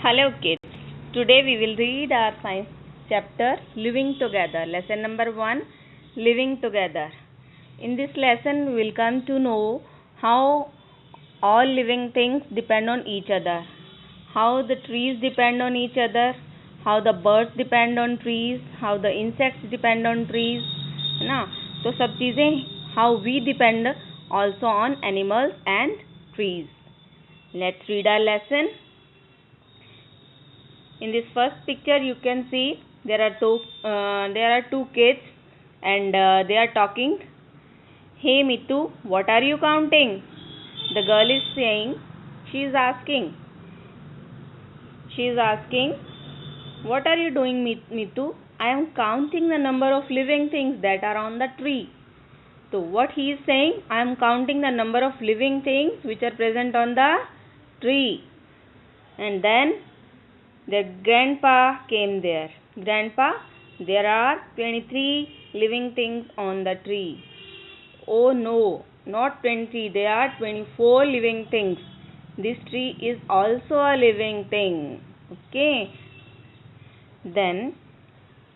Hello kids, today we will read our science chapter Living Together, lesson number 1, Living Together. In this lesson we will come to know how all living things depend on each other, how the trees depend on each other, how the birds depend on trees, how the insects depend on trees, है ना. तो सब चीज़ें how we depend also on animals and trees. Let's read our lesson. In this first picture you can see there are two kids and they are talking. Hey Mitu, what are you counting? The girl is saying, she is asking, what are you doing Mitu? I am counting the number of living things that are on the tree. So what he is saying, I am counting the number of living things which are present on the tree. And then their grandpa came there. Grandpa, there are 23 living things on the tree. Oh no, not 20, there are 24 living things. This tree is also a living thing. Okay. Then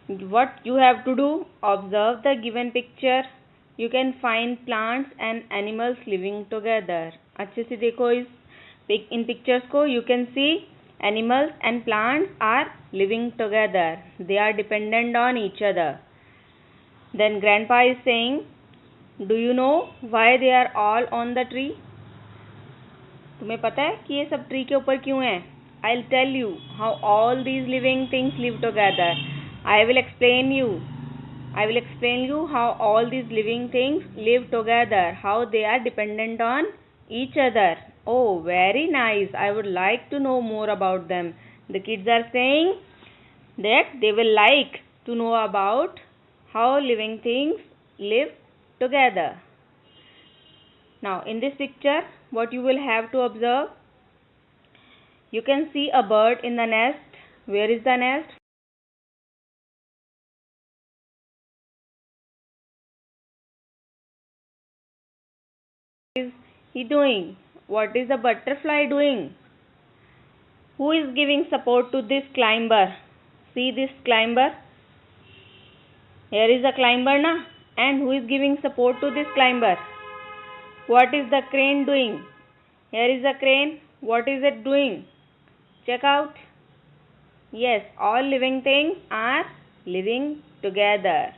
what you have to do, observe the given picture. You can find plants and animals living together. अच्छे से देखो in pictures को. You can see animals and plants are living together. They are dependent on each other. Then grandpa is saying, do you know why they are all on the tree? तुम्हें पता है कि ये sub tree के ऊपर क्यों हैं? I'll tell you how all these living things live together. I will explain you how all these living things live together, how they are dependent on each other. Oh, very nice. I would like to know more about them. The kids are saying that they will like to know about how living things live together. Now, in this picture, what you will have to observe? You can see a bird in the nest. Where is the nest? What is he doing? What is the butterfly doing? Who is giving support to this climber? See this climber? Here is a climber, na? And who is giving support to this climber? What is the crane doing? Here is a crane. What is it doing? Check out. Yes, all living things are living together.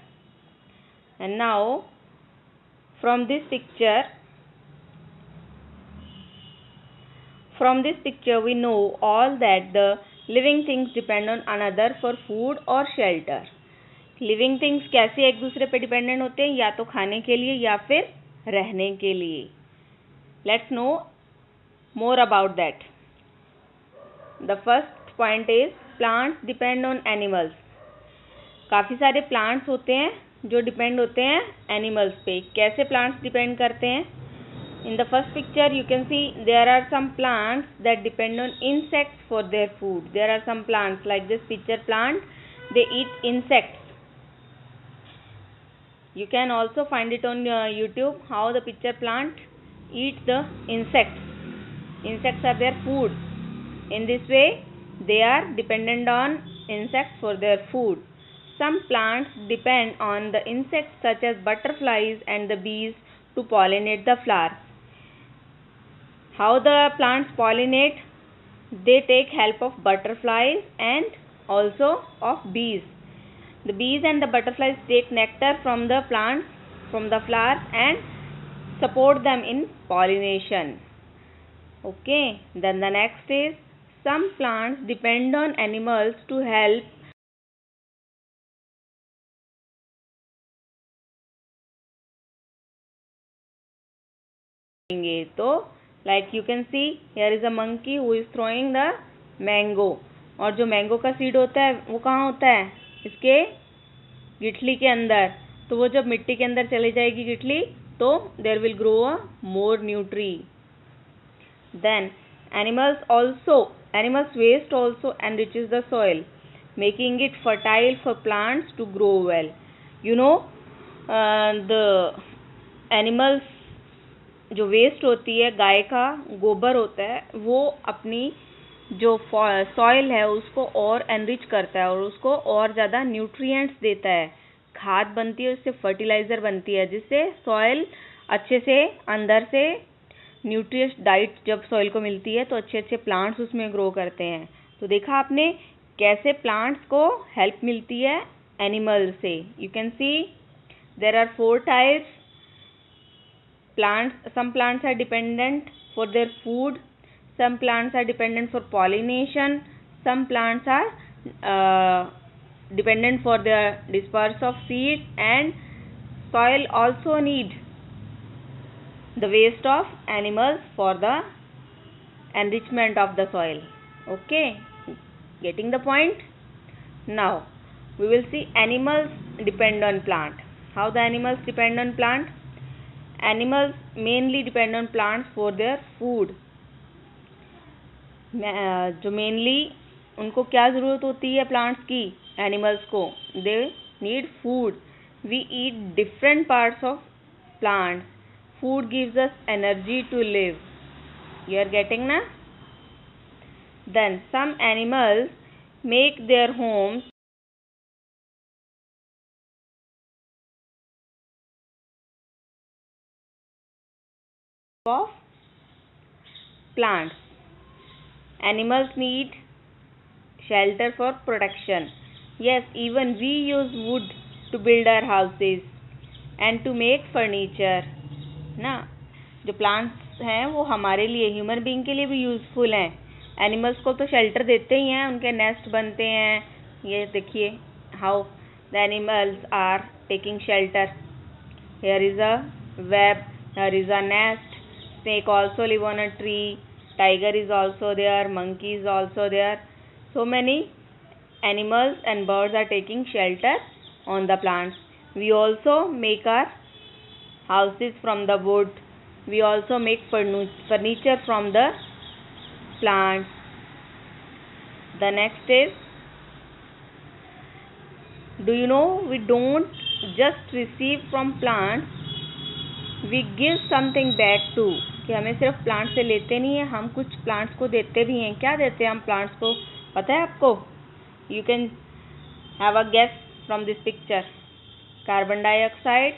And now, from this picture we know all that the living things depend on another for food or shelter. Living things कैसे एक दूसरे पे dependent होते हैं? या तो खाने के लिए या फिर रहने के लिए. Let's no more about that. The first point is plants depend on animals. काफ़ी सारे प्लांट्स होते हैं जो डिपेंड होते हैं एनिमल्स पे. कैसे प्लांट्स डिपेंड करते हैं? In the first picture you can see there are some plants that depend on insects for their food. There are some plants like this picture plant, they eat insects. You can also find it on YouTube how the picture plant eats the insects. Insects are their food. In this way they are dependent on insects for their food. Some plants depend on the insects such as butterflies and the bees to pollinate the flowers. How the plants pollinate? They take help of butterflies and also of bees. The bees and the butterflies take nectar from the plants, from the flowers, and support them in pollination. Okay, then the next is some plants depend on animals to help तो like you can see here is a monkey who is throwing the mango. और जो mango का seed होता है वो कहाँ होता है? इसके गिठली के अंदर. तो वो जब मिट्टी के अंदर चली जाएगी गिठली तो there will grow a more new tree. Then animals waste also enriches the soil, making it fertile for plants to grow well. You know the animals जो वेस्ट होती है, गाय का गोबर होता है, वो अपनी जो सॉइल है उसको और एनरिच करता है और उसको और ज़्यादा न्यूट्रिएंट्स देता है। खाद बनती है, उससे फर्टिलाइज़र बनती है, जिससे सॉइल अच्छे से अंदर से न्यूट्रिएंट्स डाइट जब सॉइल को मिलती है तो अच्छे अच्छे प्लांट्स उसमें ग्रो करते हैं। तो देखा आपने कैसे प्लांट्स को हेल्प मिलती है एनिमल से। You can see there are 4 types plants. Some plants are dependent for their food, some plants are dependent for pollination, some plants are dependent for the disperse of seeds, and soil also need the waste of animals for the enrichment of the soil. Okay, getting the point? Now we will see animals depend on plant. How the animals depend on plant? Animals mainly depend on plants for their food. जो mainly उनको क्या ज़रूरत होती है plants की, animals को, they need food. We eat different parts of plants. Food gives us energy to live. You are getting ना? Then some animals make their homes of plants. Animals need shelter for protection. Yes, even we use wood to build our houses and to make furniture. ना, जो plants हैं वो हमारे लिए, human being के लिए भी यूज़फुल हैं. एनिमल्स को तो शेल्टर देते ही हैं, उनके नेस्ट बनते हैं. ये देखिए how the animals are taking shelter. Here is a web, here is a nest. Snake also live on a tree. Tiger is also there. Monkey is also there. So many animals and birds are taking shelter on the plants. We also make our houses from the wood. We also make furniture from the plants. The next is, do you know we don't just receive from plants, we give something back too. कि हमें सिर्फ plant से लेते नहीं है, हम कुछ plants को देते भी हैं. क्या देते हैं हम प्लांट्स को, पता है आपको? You can have a guess from this picture. Carbon dioxide,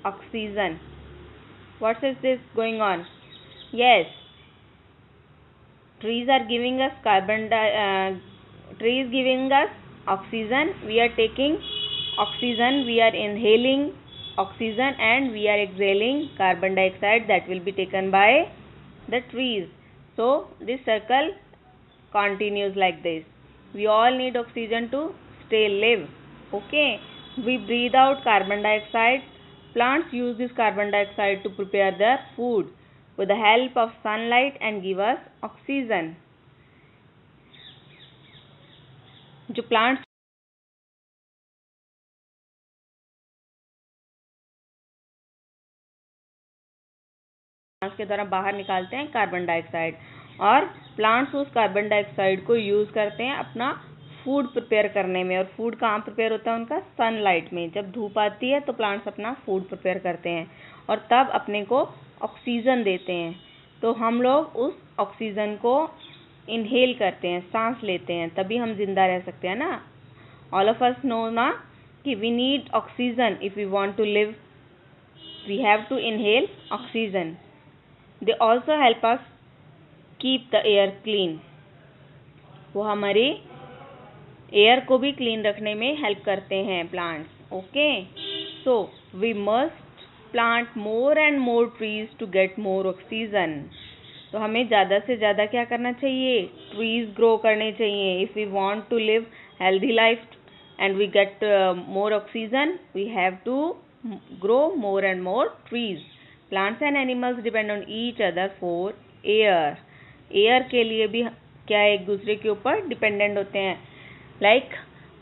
oxygen. What is this going on? Yes, trees are giving us trees giving us oxygen. We are taking oxygen, we are inhaling oxygen, and we are exhaling carbon dioxide that will be taken by the trees. So this circle continues like this. We all need oxygen to stay live. Okay, we breathe out carbon dioxide. Plants use this carbon dioxide to prepare their food with the help of sunlight and give us oxygen. जो plants के द्वारा बाहर निकालते हैं carbon dioxide, और plants उस carbon dioxide को use करते हैं अपना फूड प्रिपेयर करने में. और फूड कहाँ प्रिपेयर होता है उनका? सनलाइट में. जब धूप आती है तो प्लांट्स अपना फूड प्रिपेयर करते हैं और तब अपने को ऑक्सीजन देते हैं. तो हम लोग उस ऑक्सीजन को इनहेल करते हैं, सांस लेते हैं, तभी हम जिंदा रह सकते हैं ना. ऑल ऑफ अस नो ना कि we need oxygen. If we want to live we have to inhale oxygen. They also help us keep the air clean. वो हमारी एयर को भी क्लीन रखने में हेल्प करते हैं plants. Okay, so we must plant more and more trees to get more oxygen. तो हमें ज़्यादा से ज़्यादा क्या करना चाहिए? ट्रीज ग्रो करने चाहिए. If we want to live healthy life and we get more oxygen, we have to grow more and more trees. Plants and animals depend on each other for air. Air के लिए भी क्या एक दूसरे के ऊपर डिपेंडेंट होते हैं. लाइक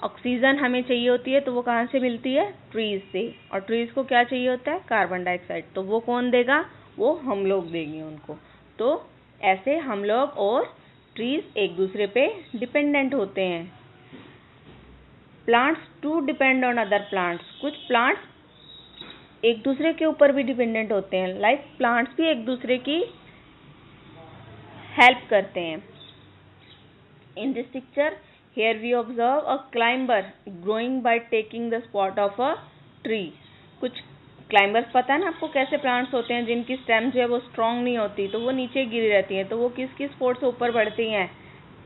ऑक्सीजन हमें चाहिए होती है तो वो कहाँ से मिलती है? ट्रीज से. और ट्रीज को क्या चाहिए होता है? Carbon dioxide. तो वो कौन देगा? वो हम लोग देंगे उनको. तो ऐसे हम लोग और ट्रीज एक दूसरे पे डिपेंडेंट होते हैं. Plants too depend on other plants. कुछ प्लांट्स एक दूसरे के ऊपर भी डिपेंडेंट होते हैं. लाइक प्लांट्स भी एक दूसरे की हेल्प करते हैं. In this picture, here we observe a climber growing by taking the spot of a tree. कुछ क्लाइंबर्स पता है ना आपको कैसे प्लांट्स होते हैं जिनकी स्टेम जो है वो स्ट्रांग नहीं होती, तो वो नीचे गिरी रहती हैं, तो वो किसकी सपोर्ट से ऊपर बढ़ती हैं?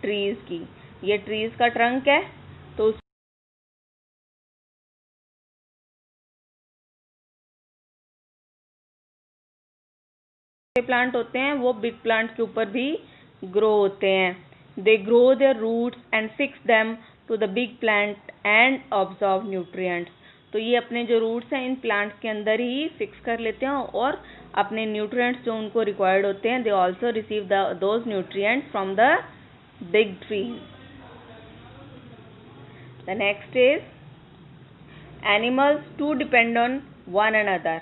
ट्रीज की। ये ट्रीज का ट्रंक है, तो प्लांट होते हैं वो बिग प्लांट के ऊपर भी ग्रो होते हैं. They grow their roots and fix them to the big plant and absorb nutrients. तो ये अपने जो रूट्स हैं इन प्लांट्स के अंदर ही फिक्स कर लेते हैं और अपने न्यूट्रिएंट्स जो उनको रिक्वायर्ड होते हैं, they also receive those nutrients from the big trees. The next is animals to depend on one another.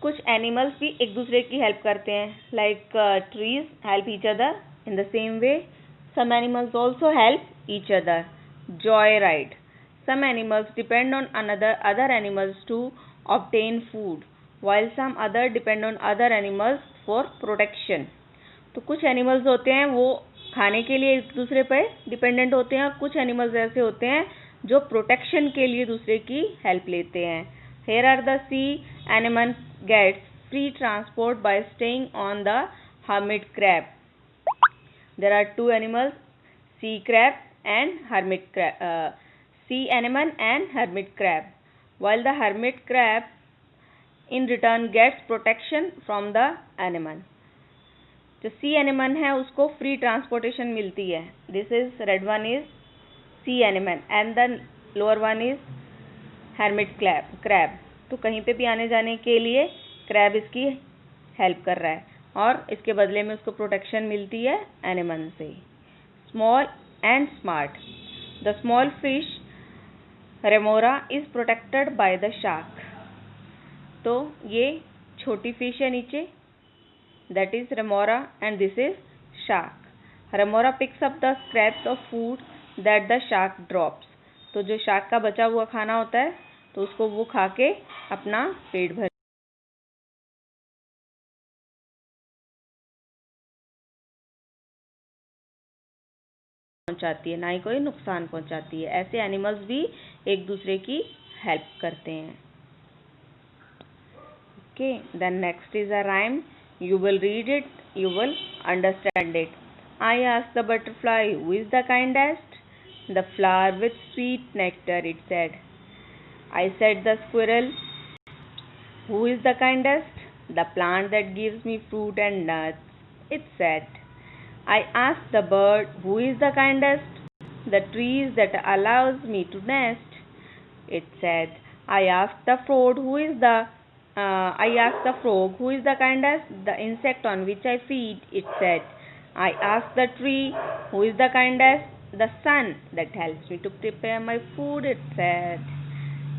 कुछ एनिमल्स भी एक दूसरे की हेल्प करते हैं, like trees help each other. In the same way some animals also help each other. Joyride. Some animals depend on other animals to obtain food, while some other depend on other animals for protection. तो कुछ animals होते हैं वो खाने के लिए एक दूसरे पर डिपेंडेंट होते हैं, और कुछ एनिमल्स ऐसे होते हैं जो प्रोटेक्शन के लिए दूसरे की हेल्प लेते हैं. Here are the sea anemone gets free transport by staying on the hermit crab. There are two animals, sea crab and hermit crab. Sea anemone and hermit crab. While the hermit crab in return gets protection from the anemone. जो sea anemone है उसको free transportation मिलती है. This is red one is sea anemone and the lower one is hermit crab. तो कहीं पे भी आने जाने के लिए क्रैब इसकी हेल्प कर रहा है और इसके बदले में उसको प्रोटेक्शन मिलती है एनिमन से. Small and smart. The small fish remora is protected by the shark. तो ये छोटी फिश है नीचे, that is remora and this is shark. Remora picks up the scraps of food that the shark drops. तो जो shark का बचा हुआ खाना होता है तो उसको वो खा के अपना पेट भर पहुंचाती है, ना ही कोई नुकसान पहुंचाती है. ऐसे एनिमल्स भी एक दूसरे की हेल्प करते हैं. Okay, then next is a rhyme. You will read it, you will understand it. I asked the butterfly who is the kindest. The flower with sweet nectar, it said. I said the squirrel. Who is the kindest? The plant that gives me fruit and nuts, it said. I asked the bird, who is the kindest? The trees that allows me to nest, it said. I asked the frog, who is the kindest? The insect on which I feed, it said. I asked the tree, who is the kindest? The sun that helps me to prepare my food, it said.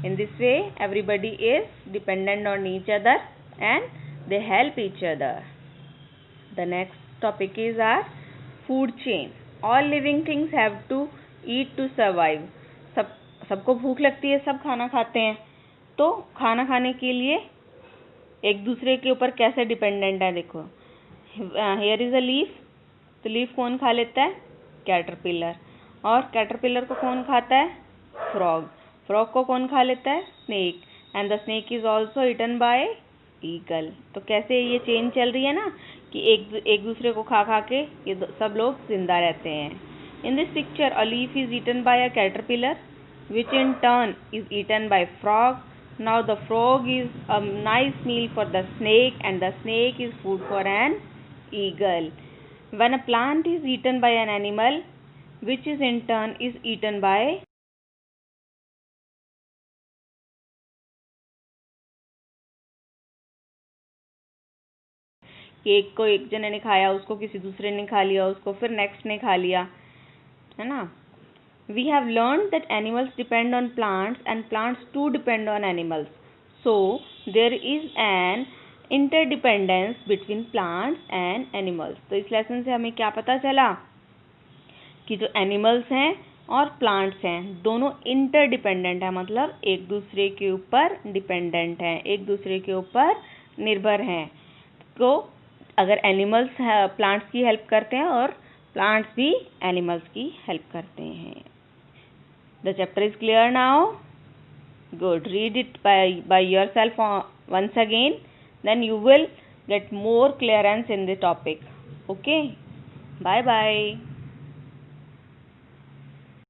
In this way, everybody is dependent on each other and they help each other. The next topic is our food chain. All living things have to eat to survive. सबको भूख लगती है, सब खाना खाते हैं, तो खाना खाने के लिए एक दूसरे के ऊपर कैसे डिपेंडेंट है. देखो, here is a leaf. तो लीफ कौन खा लेता है? कैटरपिलर. और कैटरपिलर को कौन खाता है? फ्रॉग. फ्रॉग को कौन खा लेता है? Snake. And the snake is also eaten by eagle. तो कैसे ये चेन चल रही है ना कि एक दूसरे को खा खा के ये सब लोग जिंदा रहते हैं. In this picture a leaf is eaten by a caterpillar which in turn is eaten by frog. Now the frog is a nice meal for the snake and the snake is food for an eagle. When a plant is eaten by an animal which is in turn is eaten by cake को एक जने ने खाया, उसको किसी दूसरे ने खा लिया, उसको फिर नेक्स्ट ने खा लिया, है ना. We have learn that animals depend on plants and plants too depend on animals. So there is an interdependence between plants and animals. तो इस लेसन से हमें क्या पता चला कि जो एनिमल्स हैं और प्लांट्स हैं दोनों इंटरडिपेंडेंट है, मतलब एक दूसरे के ऊपर डिपेंडेंट हैं, एक दूसरे के ऊपर निर्भर हैं. तो अगर एनिमल्स प्लांट्स की हेल्प करते हैं और प्लांट्स भी एनिमल्स की हेल्प करते हैं। The chapter is clear now? Good, read it by yourself once again, then you will get more clearance in the topic. Okay, bye bye.